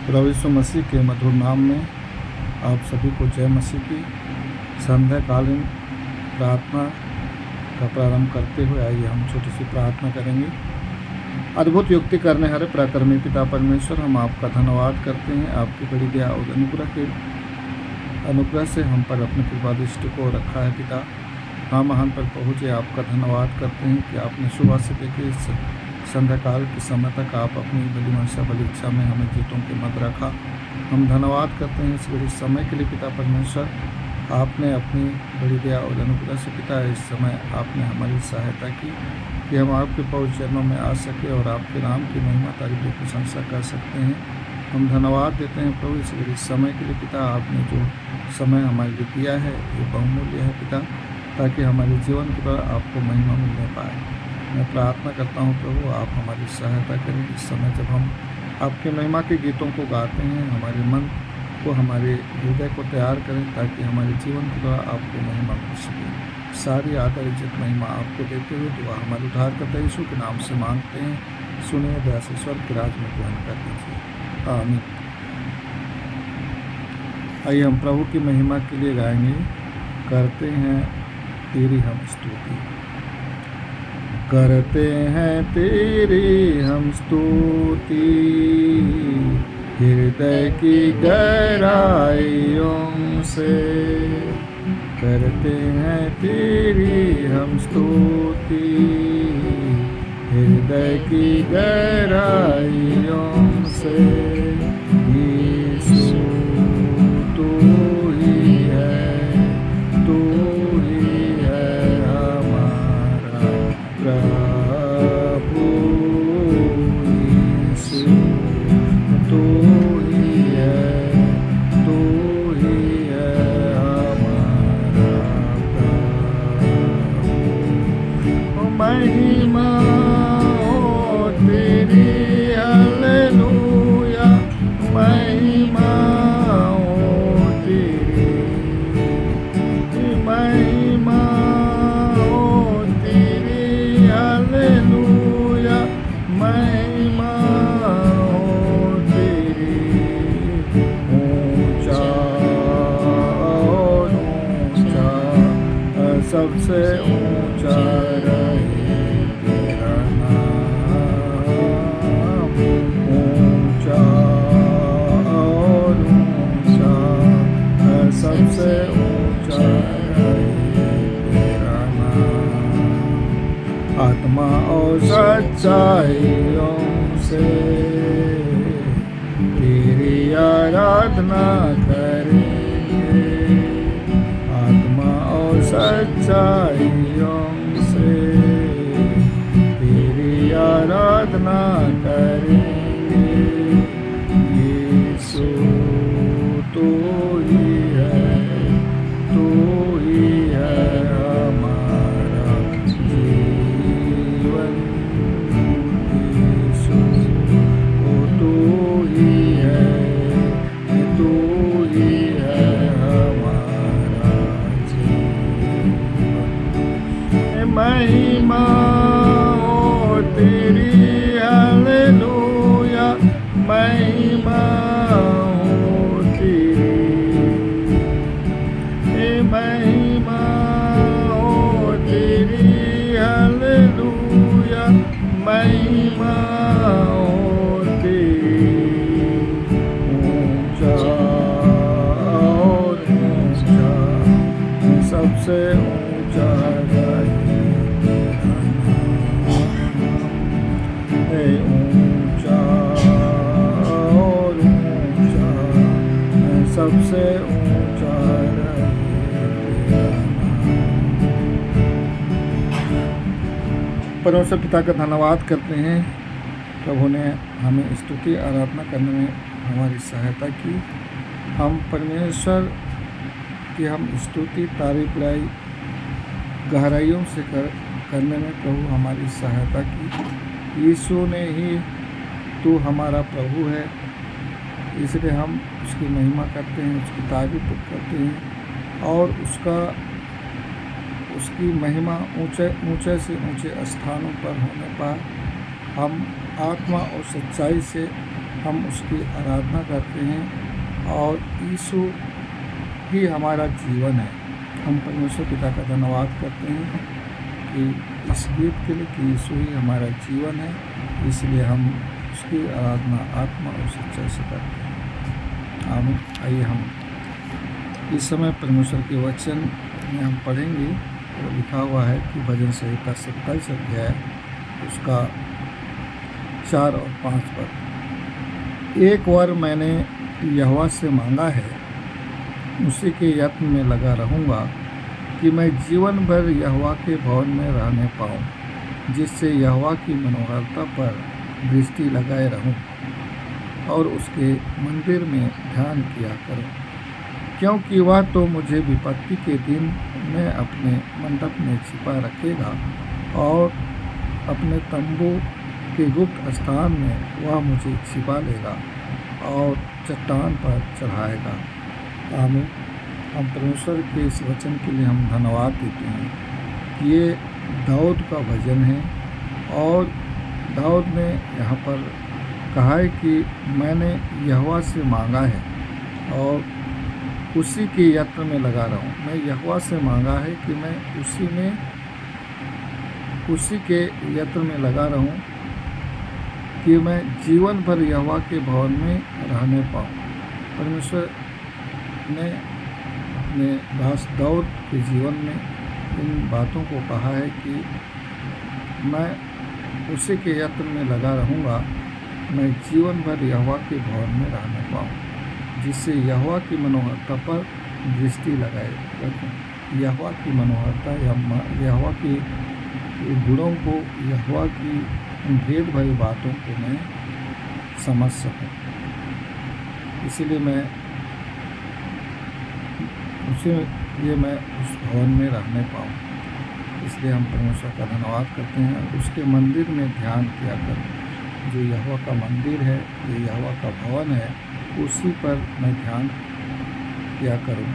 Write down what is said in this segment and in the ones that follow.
प्रभु यीशु मसीह के मधुर नाम में आप सभी को जय मसीह की। संध्याकालीन प्रार्थना का प्रारंभ करते हुए आइए हम छोटी सी प्रार्थना करेंगे। अद्भुत युक्ति करने हरे पराक्रमी पिता परमेश्वर, हम आपका धन्यवाद करते हैं। आपकी बड़ी दया और अनुग्रह से हम पर अपनी कृपा दृष्टि को रखा है पिता। हम महान पर पहुँचे आपका धन्यवाद करते हैं कि आपने सुबह से लेकर इस संध्याकाल के समय तक आप अपनी बड़ी मनसा बड़ी इच्छा में हमें जीतों के मध्य रखा। हम धन्यवाद करते हैं इस बड़े समय के लिए पिता परमेश्वर। आपने अपनी बड़ी दया और अनुग्रह से पिता इस समय आपने हमारी सहायता की कि हम आपके पवित्र चरणों में आ सके और आपके नाम की महिमा तारीफ की प्रशंसा कर सकते हैं। हम धन्यवाद देते हैं प्रभु इस बड़े समय के लिए पिता। आपने जो समय हमारे लिए दिया है ये बहुमूल्य है पिता, ताकि हमारे जीवन के द्वारा आपको महिमा मिलने पाए। मैं प्रार्थना करता हूँ प्रभु, आप हमारी सहायता करें इस समय जब हम आपके महिमा के गीतों को गाते हैं। हमारे मन को, हमारे हृदय को तैयार करें ताकि हमारे जीवन के द्वारा आपको महिमा मिल सके। सारी आदर इज्जत महिमा आपको देते हुए दुआ हमारे उद्धारकर्ता यीशु के नाम से मांगते हैं। सुनिए, दया से स्वर्ग के राज में ग्रहण कर दीजिए, आमीन। आइए हम प्रभु की महिमा के लिए गाएंगे। करते हैं तेरी हम स्तुति, करते हैं तेरी हम स्तुति, हृदय की गहराइयों से। करते हैं तेरी हम स्तुति, हृदय की गहराइयों से। यीशु तू ही है, तू ही है हमारा प्रभु। यीशु तू ही है, तू ही है हमारा प्रभु। महिमा हो तेरी, हालेलुया। महिमा हो तेरी, महिमा हो तेरी, हालेलुया। महिमा हो तेरी, ऊंचा और ऊंचा, सबसे ऊंचा रहे तेरा नाम। ऊंचा और ऊंचा, सबसे ऊंचा रहे तेरा नाम। आत्मा और सच्चाइयों से तेरी आराधना करेंगे। आत्मा और सच्चाइयों से तेरी आराधना करेंगे। यीशु तू ही है, तू ही है हमारा जीवन। यीशु तू ही है, तू ही है हमारा जीवन। महिमा हो तेरी, हालेलुया। महिमा हो तेरी, महिमा हो तेरी, हालेलुया। महिमा हो तेरी, ऊंचा और ऊंचा, सबसे ऊंचा रहे तेरा नाम। ऊंचा और ऊंचा, सबसे ऊंचा रहे तेरा नाम। परमेश्वर पिता का धन्यवाद करते हैं। प्रभु ने हमें स्तुति आराधना करने में हमारी सहायता की। हम परमेश्वर की हम स्तुति तारीफ लाई गहराइयों से करने में प्रभु हमारी सहायता की। यीशु ने ही तू हमारा प्रभु है, इसलिए हम उसकी महिमा करते हैं, उसकी तारीफ करते हैं और उसकी महिमा ऊंचे से ऊंचे स्थानों पर होने पर हम आत्मा और सच्चाई से हम उसकी आराधना करते हैं और यीशु ही हमारा जीवन है। हम परमेश्वर पिता का धन्यवाद करते हैं कि इस गीत के लिए कि यीशु ही हमारा जीवन है, इसलिए हम उसकी आराधना आत्मा और सच्चाई से करते हैं। आमीन। आइए हम इस समय परमेश्वर के वचन में हम पढ़ेंगे। तो लिखा हुआ है कि भजन संहिता 27 अध्याय उसका 4 और 5 पद। एक वर मैंने यहोवा से मांगा है, उसी के यत्न में लगा रहूँगा कि मैं जीवन भर यहोवा के भवन में रहने पाऊँ, जिससे यहोवा की मनोहरता पर दृष्टि लगाए रहूँ और उसके मंदिर में ध्यान किया करूँ, क्योंकि वह तो मुझे विपत्ति के दिन में अपने मंडप में छिपा रखेगा और अपने तंबू के गुप्त स्थान में वह मुझे छिपा लेगा और चट्टान पर चढ़ाएगा। आमीन। हम परमेश्वर के इस वचन के लिए हम धन्यवाद देते हैं। ये दाऊद का भजन है और दाऊद ने यहाँ पर कहा है कि मैंने यहोवा से मांगा है और उसी के यत्न में लगा रहा हूँ। मैं यहोवा से मांगा है कि मैं उसी के यत्न में लगा रहूँ कि मैं जीवन भर यहोवा के भवन में रहने पाऊँ। परमेश्वर ने अपने दास दाऊद के जीवन में इन बातों को कहा है कि मैं उसी के यत्न में लगा रहूँगा, मैं जीवन भर यहोवा के भवन में रहने पाऊँ, जिससे यहोवा की मनोहरता पर दृष्टि लगाए रखूँ। यहोवा की मनोहरता या यहोवा की गुणों को, यहोवा की भेद भरी बातों को मैं समझ सकूँ, इसीलिए मैं उस भवन में रहने पाऊँ। इसलिए हम परमेश्वर का धन्यवाद करते हैं और उसके मंदिर में ध्यान किया करें। जो यहोवा का मंदिर है, जो यहोवा का भवन है, उसी पर मैं ध्यान किया करूँ।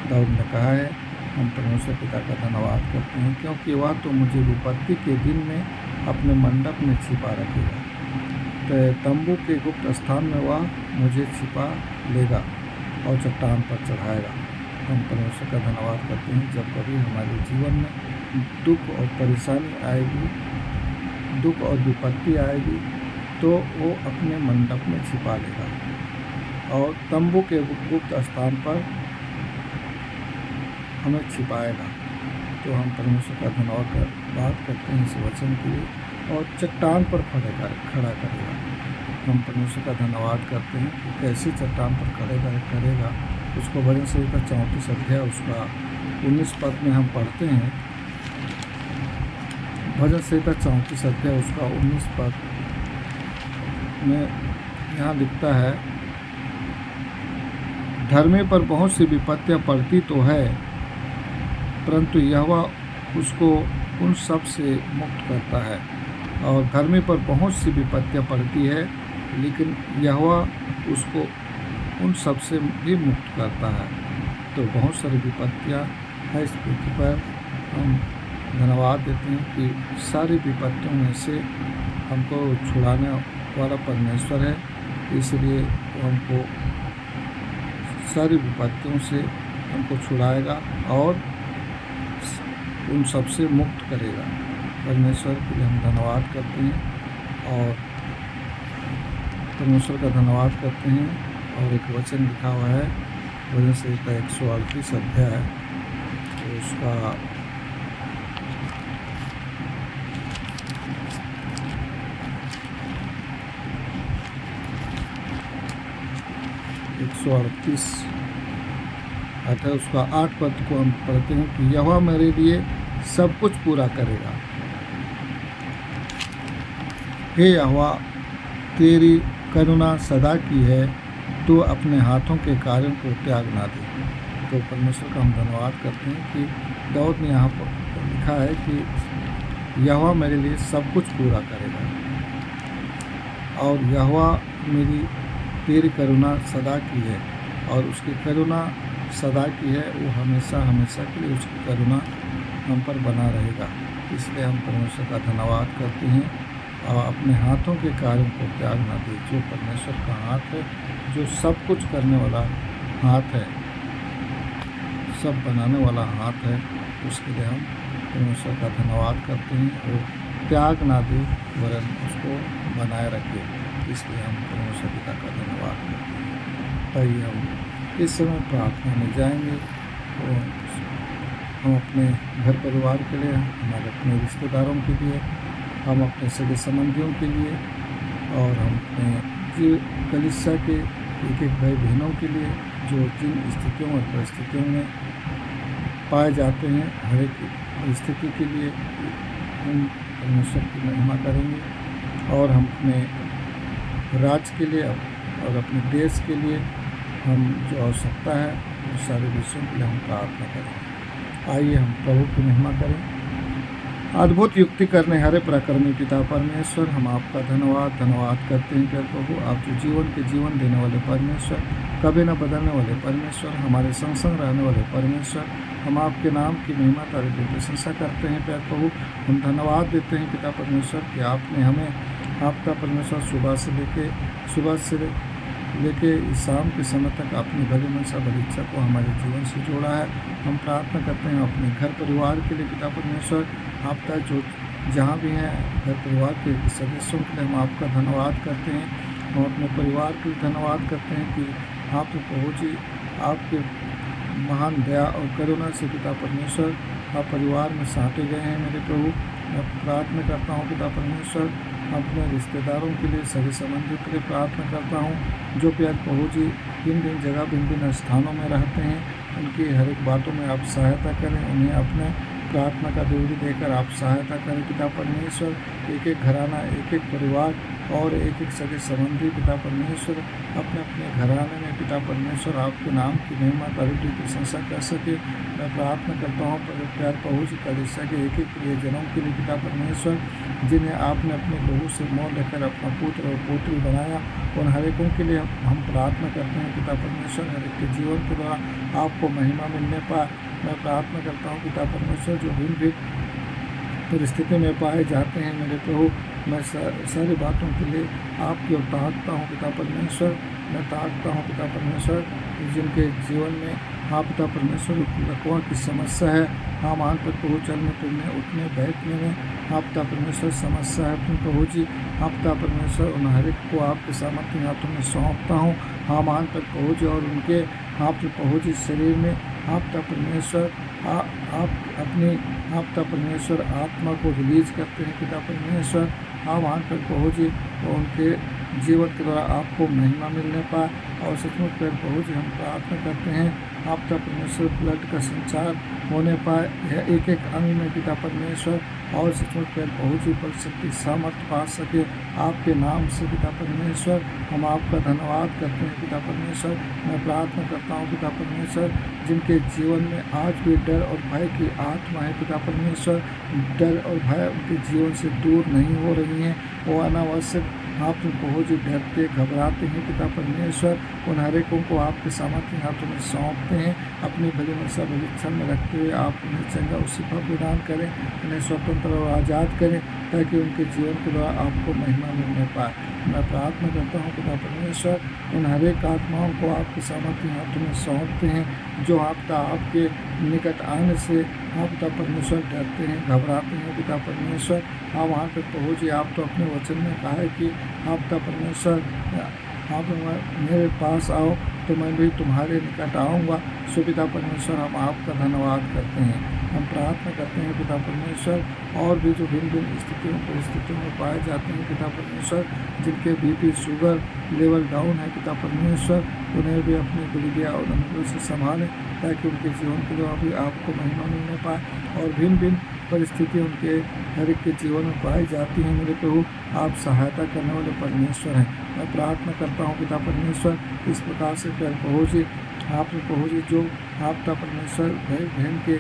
दाऊद ने कहा है, हम परमेश्वर पिता का धन्यवाद करते हैं, क्योंकि वह तो मुझे विपत्ति के दिन में अपने मंडप में छिपा रखेगा, तो तंबू के गुप्त स्थान में वह मुझे छिपा लेगा और चट्टान पर चढ़ाएगा। हम परमेश्वर का धन्यवाद करते हैं। जब कभी हमारे जीवन में दुख और परेशानी आएगी, दुख और विपत्ति आएगी, तो वो अपने मंडप में छिपा लेगा और तंबू के गुप्त स्थान पर हमें छिपाएगा। तो हम परमेश्वर का धन्यवाद करते हैं इस वचन के लिए और चट्टान पर खड़ा करेगा। हम परमेश्वर का धन्यवाद करते हैं कि कैसी चट्टान पर करेगा। उसको भजन संहिता 34 अध्याय उसका 19 पद में हम पढ़ते हैं। भजन संहिता 34 अध्याय उसका 19 पद में यहाँ लिखता है, धर्मी पर बहुत सी विपत्तियाँ पड़ती तो है, परंतु यहोवा उसको उन सब से मुक्त करता है। और धर्मी पर बहुत सी विपत्तियाँ पड़ती है, लेकिन यहोवा उसको उन सब से भी मुक्त करता है। तो बहुत सारी विपत्तियाँ है इस पृथ्वी पर। हम धन्यवाद देते हैं कि सारी विपत्तियों में से हमको छुड़ाने वाला परमेश्वर है, इसलिए हमको सारी विपत्तियों से हमको छुड़ाएगा और उन सब से मुक्त करेगा। परमेश्वर के लिए हम धन्यवाद करते हैं और परमेश्वर का धन्यवाद करते हैं। और एक वचन लिखा हुआ है भजन संहिता 138 अध्याय, तो उसका 138 अतः उसका 8 पद को हम पढ़ते हैं कि यहोवा मेरे लिए सब कुछ पूरा करेगा। हे यहोवा, तेरी करुणा सदा की है, तो अपने हाथों के कार्यों को त्याग ना दे। तो परमेश्वर का हम धन्यवाद करते हैं कि दाऊद ने यहाँ पर लिखा है कि यहोवा मेरे लिए सब कुछ पूरा करेगा और यहोवा मेरी तेरी करुणा सदा की है और उसकी करुणा सदा की है, वो हमेशा हमेशा के लिए उसकी करुणा हम पर बना रहेगा। इसलिए हम परमेश्वर का धन्यवाद करते हैं अपने हाथों के कार्यों को त्याग ना दे। जो परमेश्वर का हाथ है, जो सब कुछ करने वाला हाथ है, सब बनाने वाला हाथ है, उसके लिए हम परमेश्वर का धन्यवाद करते हैं और त्याग ना दे वरन उसको बनाए रखे, इसलिए हम परमेश्वर पिता का धन्यवाद करते हैं। आइए हम इस समय प्रार्थना में जाएंगे और हम अपने घर परिवार के लिए, हमारे अपने रिश्तेदारों के लिए, हम अपने सगे संबंधियों के लिए और हम अपने कलीसिया के एक एक भाई बहनों के लिए जो जिन स्थितियों और परिस्थितियों में पाए जाते हैं, हर एक स्थिति के लिए हम परमेश्वर की महिमा करेंगे और हम अपने राज्य के लिए और अपने देश के लिए हम जो आवश्यकता है उस सारे विषयों के लिए हम प्रार्थना करेंगे। आइए हम प्रभु की महिमा करें। अद्भुत युक्ति करने हरे पराक्रमी पिता परमेश्वर, हम आपका धन्यवाद करते हैं प्यारे प्रभु। आप जो जीवन के जीवन देने वाले परमेश्वर, कभी न बदलने वाले परमेश्वर, हमारे संग संग रहने वाले परमेश्वर, हम आपके नाम की महिमा तारीफ की प्रशंसा करते हैं प्यारे प्रभु। हम धन्यवाद देते हैं पिता परमेश्वर कि आपने हमें आपका परमेश्वर सुबह से लेके इस शाम के समय तक अपनी भली मनसा भली इच्छा को हमारे जीवन से जोड़ा है। हम प्रार्थना करते हैं अपने घर परिवार के लिए पिता परमेश्वर, आपका जो जहाँ भी हैं घर परिवार के सदस्यों के लिए हम आपका धन्यवाद करते हैं। हम अपने परिवार के लिए धन्यवाद करते हैं कि आप पहुँची आपके महान दया और करुणा से पिता परमेश्वर आप परिवार में साटे गए हैं मेरे प्रभु। मैं प्रार्थना करता हूँ पिता परमेश्वर, अपने रिश्तेदारों के लिए, सभी संबंधियों के लिए प्रार्थना करता हूँ जो प्यार प्रभु जी भिन्न भिन्न जगह भिन्न भिन्न स्थानों में रहते हैं। उनकी हर एक बातों में आप सहायता करें, उन्हें अपने प्रार्थना का डिग्री देकर आप सहायता करें पिता परमेश्वर। एक एक घराना, एक एक परिवार और एक एक सगे संबंधी पिता परमेश्वर अपने अपने घराने में पिता परमेश्वर आपके नाम की महिमा तारीफ की प्रशंसा कर सके। मैं प्रार्थना करता हूँ प्यार प्रभु जी कलीसिया के एक एक प्रियजनों के लिए पिता परमेश्वर, जिन्हें आपने अपने प्रभु से मोल लेकर अपना पुत्र और पुत्री बनाया, उन हर एकों के लिए हम प्रार्थना करते हैं पिता परमेश्वर। हर एक के जीवन के द्वारा आपको महिमा मिलने पाए। मैं प्रार्थना करता हूँ पिता परमेश्वर जो भिन्न भिन्न परिस्थिति में पाए जाते हैं मेरे प्रभु, मैं सारी बातों के लिए आपकी ओर ताकता हूँ पिता परमेश्वर। मैं ताकता हूँ पिता परमेश्वर जिनके जीवन में हाँ पिता परमेश्वर लकवा की समस्या है, हाँ मान पर प्रभु चलने फिरने उठने बैठने में हाँ पिता परमेश्वर समस्या है अपने प्रभु जी। हाँ पिता परमेश्वर उन हर एक को आपके सामर्थ्य हाथों में सौंपता हूँ। हाँ मान पर प्रभु जी और उनके हाँ प्रभु जी शरीर में हाँ पिता परमेश्वर आप अपनी हाँ पिता परमेश्वर आत्मा को रिलीज करते हैं पिता परमेश्वर। हाँ वहाँ पर प्रभु जी और उनके जीवन के द्वारा आपको महिमा मिलने पाए और सचमुच पर प्रभु जी हम प्रार्थना करते हैं आप पिता परमेश्वर ब्लड का संचार होने पाए एक एक अंग में पिता परमेश्वर और सचमुच पर प्रभु जी पर शक्ति सामर्थ्य पा सके आपके नाम से पिता परमेश्वर। हम आपका धन्यवाद करते हैं पिता परमेश्वर। मैं प्रार्थना करता हूँ पिता परमेश्वर जिनके जीवन में आज भी डर और भय की आत्मा है पिता परमेश्वर, डर और भय उनके जीवन से दूर नहीं हो रही हैं, वो अनावश्यक आप प्रभु जी डरते घबराते हैं पिता परमेश्वर। उन हर एकों को आपके सामर्थ्य हाथों में सौंपते हैं, अपनी भली मनसा भली इच्छा में रखते हुए आप उन्हें चंगा उसी पर प्रदान करें, उन्हें स्वतंत्र और आज़ाद करें ताकि उनके जीवन के द्वारा आपको महिमा मिलने पाए। मैं प्रार्थना करता हूँ पिता परमेश्वर उन हर एक आत्माओं को आपके सामर्थ्य हाथों में सौंपते हैं जो आपके निकट आने से आप पिता परमेश्वर डरते हैं घबराते हैं पिता परमेश्वर। हाँ वहाँ तक पहुँचिए, आप तो अपने वचन में कहा है कि आप पिता परमेश्वर आप मेरे पास आओ तो मैं भी तुम्हारे निकट आऊँगा। सो पिता परमेश्वर हम आपका धन्यवाद करते हैं। हम प्रार्थना करते हैं पिता परमेश्वर और भी जो भिन्न भिन्न परिस्थितियों में पाए जाते हैं पिता परमेश्वर, जिनके बीपी शुगर लेवल डाउन है पिता परमेश्वर, उन्हें भी अपनी गुड़िया और अनुग्रह से संभालें ताकि उनके जीवन के द्वारा भी आपको महिमा मिलने पाए। और भिन्न भिन्न परिस्थितियाँ उनके हर एक के जीवन में पाई जाती हैं मेरे प्रभु, आप सहायता करने वाले परमेश्वर हैं। मैं प्रार्थना करता हूँ पिता परमेश्वर इस प्रकार से प्यार प्रभु जी आप प्रभु जी जो आप पिता परमेश्वर भाई बहन के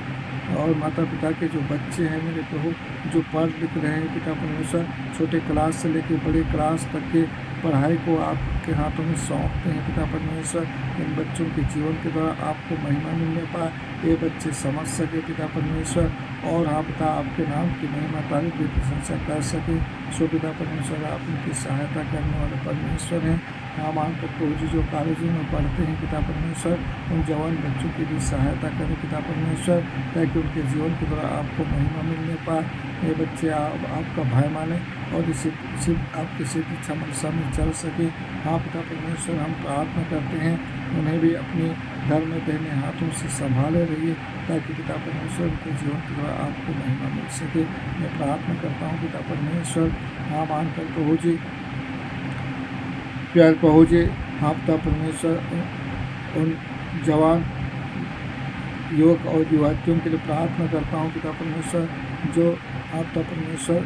और माता पिता के जो बच्चे हैं मेरे प्रभु जो पढ़ लिख रहे हैं पिता परमेश्वर, छोटे क्लास से लेकर बड़े क्लास तक के पढ़ाई को आपके हाथों में सौंपते हैं पिता परमेश्वर। इन बच्चों के जीवन के द्वारा आपको महिमा मिलने पाए, ये बच्चे समझ सके पिता परमेश्वर, और हाँ पिता आपके नाम की महिमा तारीफ की प्रशंसा कर सके। सो पिता परमेश्वर आप उनकी सहायता करने वाले परमेश्वर हैं। हाँ मान कर प्रभु जी जो कॉलेजों में पढ़ते हैं पिता परमेश्वर, उन जवान बच्चों की भी सहायता करें पिता परमेश्वर, ताकि उनके जीवन के द्वारा आपको महिमा मिलने पाए। ये बच्चे आपका भाई माने और इसी आपकी सिद्ध इच्छा मनसा में चल सके। हाँ पिता परमेश्वर हम प्रार्थना करते हैं, उन्हें भी अपने घर में पहने हाथों से संभाले रहिए, ताकि पिता परमेश्वर उनके जीवन के द्वारा आपको महिमा मिल सके। मैं प्रार्थना करता हूँ पिता परमेश्वर, हाँ मान कर प्रभु जी प्यार प्रभु जी, हाँ पिता परमेश्वर उन जवान युवक और युवतियों के लिए प्रार्थना करता हूँ पिता परमेश्वर, जो आप पिता परमेश्वर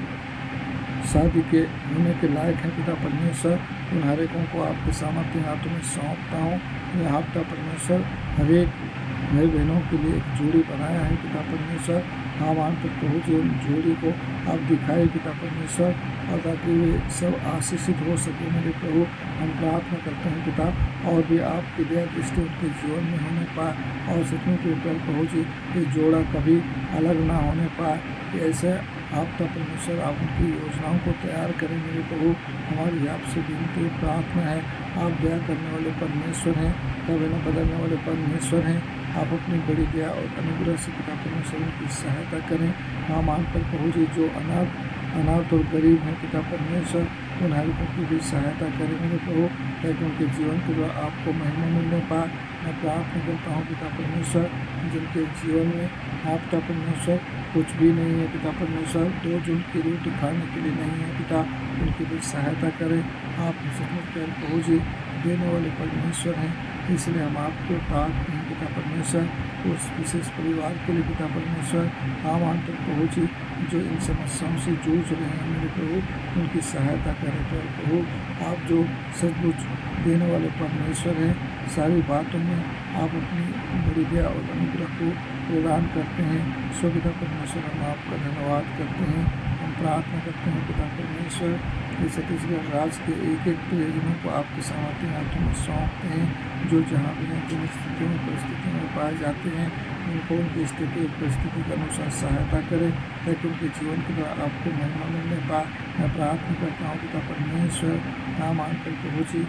शादी के होने के लायक हैं पिता परमेश्वर। उन हर एकों को आपके सामर्थ्य हाथों में सौंपता हूँ। यह आप पिता परमेश्वर हर एक भाई बहनों के लिए एक जोड़ी बनाया है पिता परमेश्वर। हाँ मान पर प्रभु जी उन जोड़ी को आप दिखाए पिता परमेश्वर, और ताकि वे सब आशीषित हो सके मेरे प्रभु। हम प्रार्थना करते हैं पिता, और भी आपकी दया दृष्टि उनके जीवन में होने पाए, और सचमुच के प्रभु जी ये जोड़ा कभी अलग ना होने पाए। ऐसे आप पिता परमेश्वर आप उनकी योजनाओं को तैयार करें मेरे प्रभु। हमारी आपसे विनती प्रार्थना है, आप दया करने वाले परमेश्वर हैं, कभी न बदलने वाले परमेश्वर हैं। आप अपनी बड़ी दया और अनुग्रह से पिता परमेश्वर की सहायता करें। हाँ मान पर प्रभु जी जो अनाथ और गरीब हैं पिता परमेश्वर, उन हरिकों की भी सहायता करें मेरे प्रभु, ताकि उनके जीवन के द्वारा आपको महिमा मिलने पाए। मैं प्रार्थना करता हूँ पिता परमेश्वर, जिनके जीवन में आप पिता परमेश्वर कुछ भी नहीं है पिता परमेश्वर, 2 जून की रोटी खाने के लिए नहीं है पिता, उनकी भी सहायता करें। आप सचमुच प्रभु जी देने वाले परमेश्वर हैं, इसलिए हम आपको प्रार्थना हैं पिता परमेश्वर उस विशेष परिवार के लिए पिता परमेश्वर। हम आंतरिक प्रभु जी जो इन समस्याओं से जूझ रहे हैं मेरे प्रभु, उनकी सहायता करें प्रभु। आप जो सचमुच देने वाले परमेश्वर हैं, सारी बातों में आप अपनी बड़ी दया और अनुग्रह को प्रदान करते हैं। सो पिता परमेश्वर हम आपका धन्यवाद करते हैं। हम प्रार्थना करते हैं पिता परमेश्वर, इस छत्तीसगढ़ राज्य के एक एक प्रियजनों को आपके सामर्थ्य हाथों में सौंपते हैं, जो जहाँ भी हैं जिन स्थितियों में परिस्थितियों में पाए जाते हैं, उनको उनकी स्थिति और परिस्थिति के अनुसार सहायता करें, ताकि उनके जीवन के द्वारा आपको महिमा मिलने पाए। मैं प्रार्थना करता हूँ पिता परमेश्वर, नाम आनकर प्रभु जी,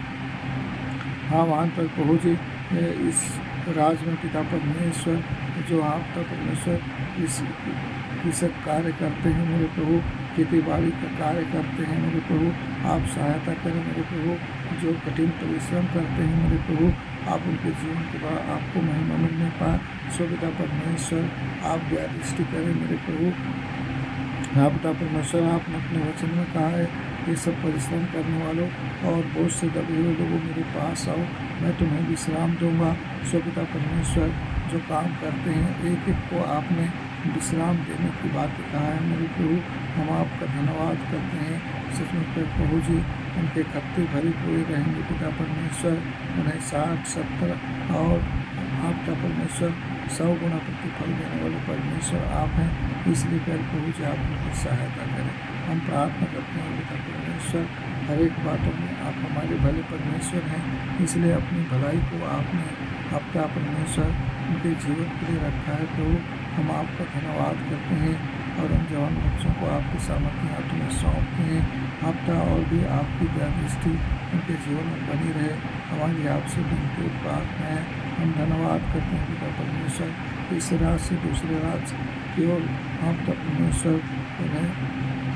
हाँ मान पर प्रभु जी इस राज्य में पिता परमेश्वर जो आप पिता परमेश्वर इस कृषक कार्य करते हैं मेरे प्रभु, खेती बाड़ी का कार्य करते हैं मेरे प्रभु, आप सहायता करें मेरे प्रभु। जो कठिन परिश्रम करते हैं मेरे प्रभु, आप उनके जीवन के द्वारा आपको महिमा मिलने पाए। सो पिता परमेश्वर आप दया दृष्टि करें मेरे प्रभु। हाँ पिता परमेश्वर आपने अपने वचन में कहा है, ये सब परिश्रम करने वालों और बोझ से दबे हुए लोगों मेरे पास आओ, मैं तुम्हें विश्राम दूंगा। सो पिता परमेश्वर जो काम करते हैं एक एक को आपने विश्राम देने की बात कहा है मेरे प्रभु, हम आपका धन्यवाद करते हैं। सचमुच प्रभु जी उनके खत्ते भरी पूरे रहेंगे पिता परमेश्वर, उन्हें 60, 70 और आपका परमेश्वर 100 गुना प्रतिफल देने वाले परमेश्वर आप हैं। इसलिए प्रभु जी आप उनकी सहायता करें। हम प्रार्थना करते हैं पिता परमेश्वर, हर एक बातों में आप हमारे भले परमेश्वर हैं, इसलिए अपनी भलाई को आपने आपका परमेश्वर उनके जीवन के लिए रखा है प्रभु। हम आपका धन्यवाद करते हैं और हम जवान बच्चों को आपके सामर्थ्य हाथों में सौंपते हैं। आपका और भी आपकी दया दृष्टि उनके जीवन में बनी रहे, हमारी आपसे विनती प्रार्थना है। हम धन्यवाद करते हैं पिता परमेश्वर, इस राज्य से दूसरे राज्य केवल आप पिता परमेश्वर उन्हें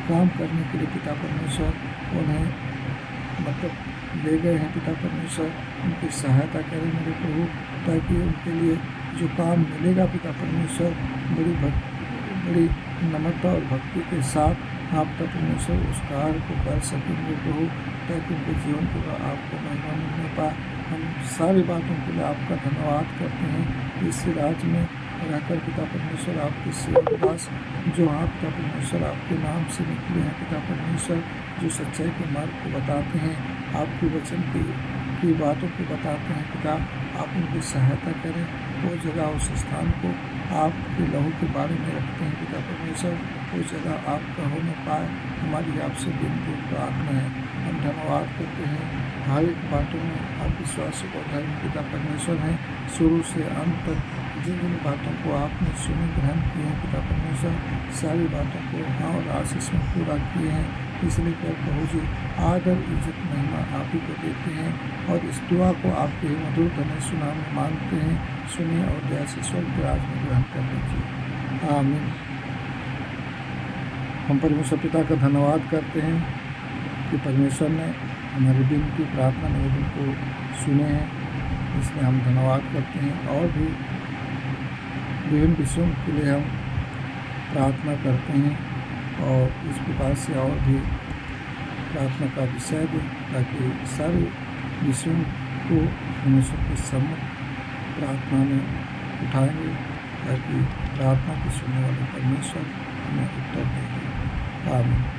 काम करने के लिए पिता परमेश्वर उन्हें मतलब ले गए हैं पिता परमेश्वर, उनकी सहायता करें मेरे प्रभु, ताकि उनके लिए जो काम मिलेगा पिता परमेश्वर बड़ी नम्रता और भक्ति के साथ आप पिता परमेश्वर उस कार्य को कर सकेंगे प्रभु, ताकि उनके जीवन के बाद आपको महिमा मिलने पाए। हम सारी बातों के लिए आपका धन्यवाद करते हैं। इस राज्य में रहकर पिता परमेश्वर आपके सेवक दास जो आप पिता परमेश्वर आपके नाम से निकले हैं पिता परमेश्वर, जो सच्चाई के मार्ग को बताते हैं, आपके वचन की बातों को बताते हैं पिता, आप उनकी सहायता करें। वो जगह उस स्थान को आपके लहू के बारे में रखते हैं पिता परमेश्वर, वो जगह आपका होने पाए, हमारी आपसे विनती प्रार्थना है। हम धन्यवाद करते हैं। हर एक बातों में आप विश्वास और धर्म पिता परमेश्वर हैं। शुरू से अंत तक जिन जिन बातों को आपने सुने ग्रहण किए हैं पिता परमेश्वर, सारी बातों को हाँ और आशीष में पूरा किए हैं। इसलिए कर प्रभु जी आदर इज्जत महिमा आप ही को देते हैं और इस दुआ को आपके मधुर धन्य सुनाम में मानते हैं। सुनिए और दया से स्वर्ग के राज में ग्रहण कर लीजिए। आमीन। हम परमेश्वर पिता का धन्यवाद करते हैं कि परमेश्वर ने हमारी विनती प्रार्थना निवेदन को सुने हैं, इसलिए हम धन्यवाद करते हैं। और भी विभिन्न विषयों के लिए हम प्रार्थना करते हैं और इस प्रकार से और भी प्रार्थना का विषय दें ताकि सारे विषयों को परमेश्वर के सम्मुख प्रार्थना में उठाएंगे ताकि प्रार्थना की सुनने वाले परमेश्वर हमें उत्तर देंगे। आमीन।